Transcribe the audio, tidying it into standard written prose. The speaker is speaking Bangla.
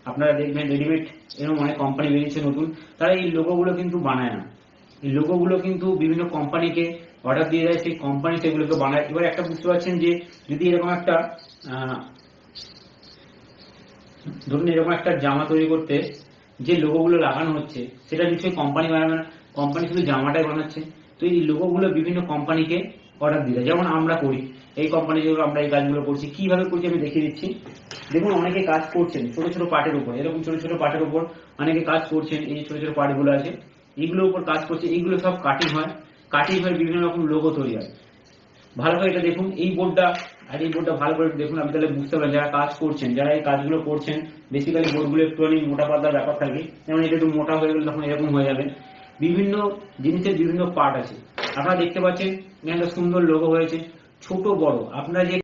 আপনারা দেখবেন রেডিমেড এরকম অনেক কোম্পানি বেরিয়েছে নতুন, তারা এই লোগোগুলো কিন্তু বানায় না। এই লোগোগুলো কিন্তু বিভিন্ন কোম্পানিকে অর্ডার দিয়ে দেয়, সেই কোম্পানি সেগুলোকে বানায়। এবার একটা বুঝতে পারছেন যে যদি এরকম একটা ধরুন এরকম একটা জামা তৈরি করতে যে লোগোগুলো লাগানো হচ্ছে সেটা নিশ্চয়ই কোম্পানি বানাবে না, কোম্পানি শুধু জামাটাই বানাচ্ছে। তো এই লোগোগুলো বিভিন্ন কোম্পানিকে অর্ডার দিলে, যেমন আমরা করি, এই কোম্পানি যেগুলো আমরা এই কাজগুলো করছি, কিভাবে করছি আমি দেখিয়ে দিচ্ছি। দেখুন অনেকে কাজ করছেন ছোট ছোট পার্টের উপর, এরকম ছোট ছোট পার্টের উপর অনেকে কাজ করছেন। এই ছোট ছোট পার্টগুলো আছে, এইগুলোর উপর কাজ করছে, এইগুলো সব কাটিং হয়, কাটিং হয়ে বিভিন্ন রকম লোগো তৈরি হয়। ভালো করে এটা দেখুন, এই বোর্ডটা আর এই বোর্ডটা ভালো করে দেখুন, আপনি তাহলে বুঝতে পারেন যারা কাজ করছেন, যারা এই কাজগুলো করছেন। বেসিক্যালি বোর্ডগুলো একটুখানি মোটা পাতলার ব্যাপার থাকে, যেমন এটা একটু মোটা হয়ে গেলে তখন এরকম হয়ে যাবে। বিভিন্ন জিনিসের বিভিন্ন পার্ট আছে, আপনারা দেখতে পাচ্ছেন এখানে একটা সুন্দর লোগো হয়েছে, ছোট বড় আপনারা যে